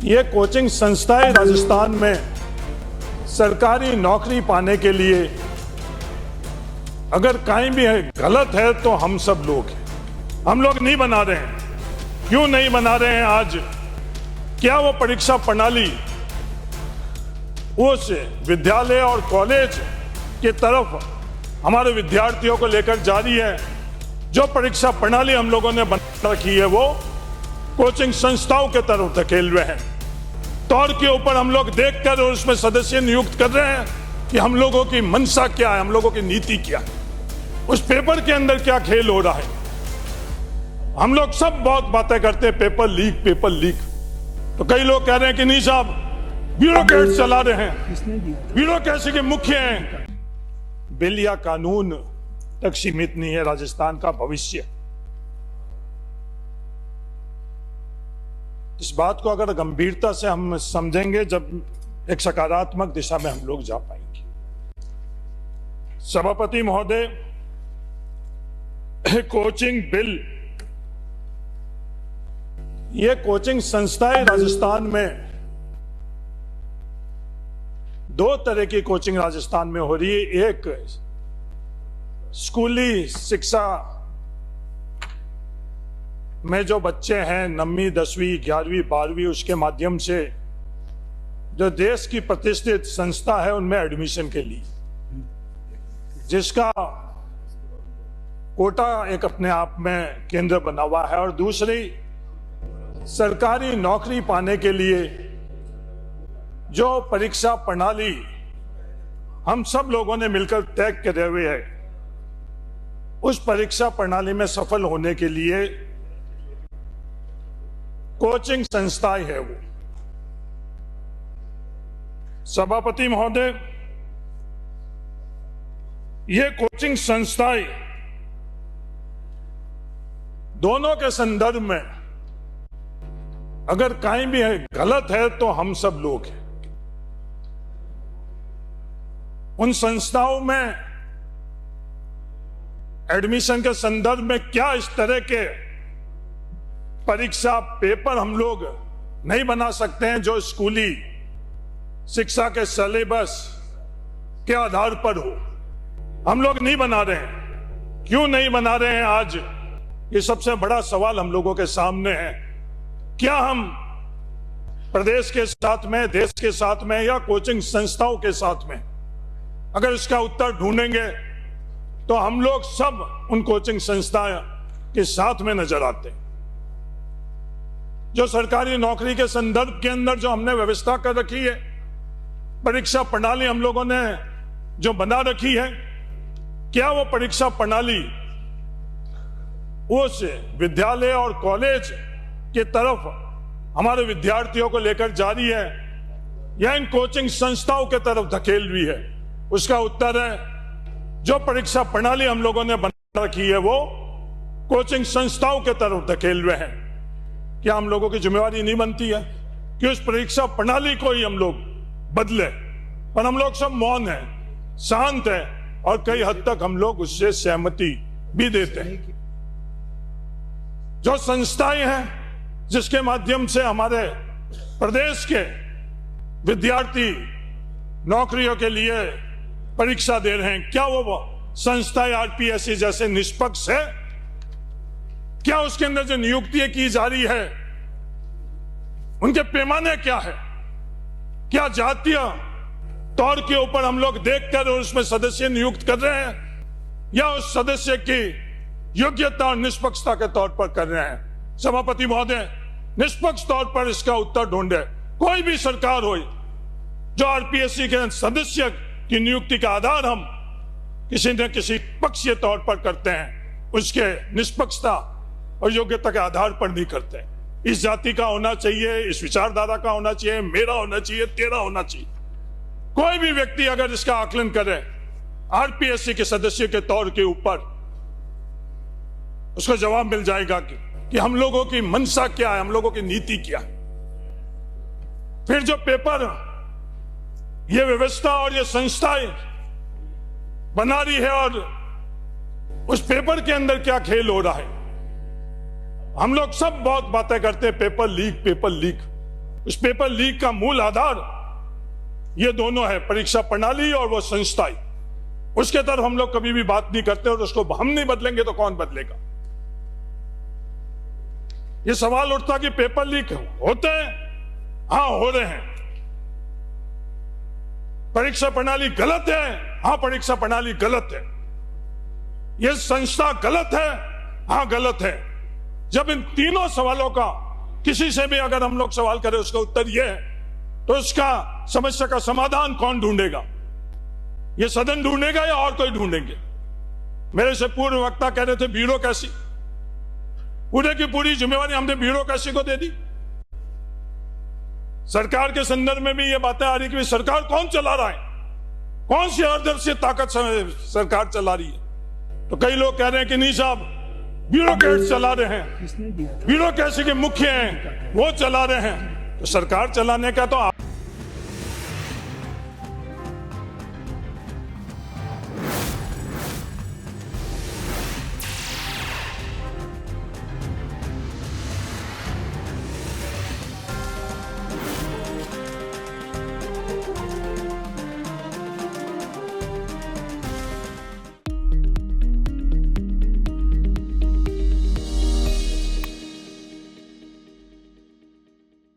ये कोचिंग संस्थाएं राजस्थान में सरकारी नौकरी पाने के लिए अगर कहीं भी गलत है तो हम सब लोग हैं। हम लोग नहीं बना रहे हैं। क्यों नहीं बना रहे हैं? आज क्या वो परीक्षा प्रणाली उस विद्यालय और कॉलेज की तरफ हमारे विद्यार्थियों को लेकर जा रही है? जो परीक्षा प्रणाली हम लोगों ने बना रखी है वो कोचिंग संस्थाओं के तरफ धकेल रहे हैं। तौर के ऊपर हम लोग देखकर और उसमें सदस्य नियुक्त कर रहे हैं कि हम लोगों की मंशा क्या है, हम लोगों की नीति क्या है, उस पेपर के अंदर क्या खेल हो रहा है। हम लोग सब बहुत बातें करते हैं पेपर लीक। तो कई लोग कह रहे हैं कि नहीं साहब ब्यूरोक्रेट चला रहे हैं, ब्यूरोक्रेसी के मुख्य हैं। बिल या कानून तक सीमित नहीं है राजस्थान का भविष्य। इस बात को अगर गंभीरता से हम समझेंगे जब एक सकारात्मक दिशा में हम लोग जा पाएंगे। सभापति महोदय, कोचिंग बिल, ये कोचिंग संस्थाएं राजस्थान में दो तरह की कोचिंग राजस्थान में हो रही है। एक स्कूली शिक्षा में जो बच्चे हैं 9वीं 10वीं 11वीं 12वीं उसके माध्यम से जो देश की प्रतिष्ठित संस्था है उनमें एडमिशन के लिए, जिसका कोटा एक अपने आप में केंद्र बना हुआ है, और दूसरी सरकारी नौकरी पाने के लिए जो परीक्षा प्रणाली हम सब लोगों ने मिलकर तय करे हुए है, उस परीक्षा प्रणाली में सफल होने के लिए कोचिंग संस्थाएं है वो। सभापति महोदय, ये कोचिंग संस्थाएं दोनों के संदर्भ में अगर कहीं भी गलत है तो हम सब लोग हैं। उन संस्थाओं में एडमिशन के संदर्भ में क्या इस तरह के परीक्षा पेपर हम लोग नहीं बना सकते हैं जो स्कूली शिक्षा के सिलेबस के आधार पर हो? हम लोग नहीं बना रहे हैं। क्यों नहीं बना रहे हैं? आज ये सबसे बड़ा सवाल हम लोगों के सामने है। क्या हम प्रदेश के साथ में, देश के साथ में, या कोचिंग संस्थाओं के साथ में अगर इसका उत्तर ढूंढेंगे तो हम लोग सब उन कोचिंग संस्थाओं के साथ में नजर आते हैं। जो सरकारी नौकरी के संदर्भ के अंदर जो हमने व्यवस्था कर रखी है, परीक्षा प्रणाली हम लोगों ने जो बना रखी है, क्या वो परीक्षा प्रणाली उस विद्यालय और कॉलेज की तरफ हमारे विद्यार्थियों को लेकर जा रही है या इन कोचिंग संस्थाओं के तरफ धकेल रही है? उसका उत्तर है जो परीक्षा प्रणाली हम लोगों ने बना रखी है वो कोचिंग संस्थाओं के तरफ धकेल रहे हैं। क्या हम लोगों की जिम्मेवारी नहीं बनती है कि उस परीक्षा प्रणाली को ही हम लोग बदले? पर हम लोग सब मौन है, शांत है, और कई हद तक हम लोग उससे सहमति भी देते हैं। जो संस्थाएं हैं जिसके माध्यम से हमारे प्रदेश के विद्यार्थी नौकरियों के लिए परीक्षा दे रहे हैं, क्या वो संस्थाएं आरपीएससी जैसे निष्पक्ष है? क्या उसके अंदर जो नियुक्ति की जा रही है उनके पैमाने क्या है? क्या जातीय तौर के ऊपर हम लोग देखकर और उसमें सदस्य नियुक्त कर रहे हैं, या उस सदस्य की योग्यता और निष्पक्षता के तौर पर कर रहे हैं? सभापति महोदय, निष्पक्ष तौर पर इसका उत्तर ढूंढे। कोई भी सरकार हो, जो आरपीएससी के सदस्य की नियुक्ति का आधार हम किसी न किसी पक्षीय तौर पर करते हैं, उसके निष्पक्षता और योग्यता के आधार पर नहीं करते। इस जाति का होना चाहिए, इस विचारधारा का होना चाहिए, मेरा होना चाहिए, तेरा होना चाहिए। कोई भी व्यक्ति अगर इसका आकलन करे आरपीएससी के सदस्य के तौर के ऊपर, उसको जवाब मिल जाएगा कि हम लोगों की मंशा क्या है, हम लोगों की नीति क्या है। फिर जो पेपर ये व्यवस्था और ये संस्थाएं बना रही है और उस पेपर के अंदर क्या खेल हो रहा है। हम लोग सब बहुत बातें करते हैं पेपर लीक। उस पेपर लीक का मूल आधार ये दोनों है, परीक्षा प्रणाली और वो संस्थाई। उसके तरफ हम लोग कभी भी बात नहीं करते, और उसको हम नहीं बदलेंगे तो कौन बदलेगा। ये सवाल उठता कि पेपर लीक होते हैं, हां हो रहे हैं। परीक्षा प्रणाली गलत है, हां परीक्षा प्रणाली गलत है। यह संस्था गलत है, हां गलत है। जब इन तीनों सवालों का किसी से भी अगर हम लोग सवाल करें उसका उत्तर यह है, तो उसका समस्या का समाधान कौन ढूंढेगा? ये सदन ढूंढेगा या और कोई ढूंढेंगे? मेरे से पूर्व वक्ता कह रहे थे ब्यूरोक्रेसी, पूरे की पूरी जिम्मेवारी हमने ब्यूरोक्रेसी को दे दी। सरकार के संदर्भ में भी ये बातें आ रही कि सरकार कौन चला रहा है, कौन सी आदर्श ताकत सरकार चला रही है। तो कई लोग कह रहे हैं कि नहीं साहब, ब्यूरोक्रेट चला रहे हैं, ब्यूरोक्रेसी के मुख्य हैं वो चला रहे हैं। तो सरकार चलाने का तो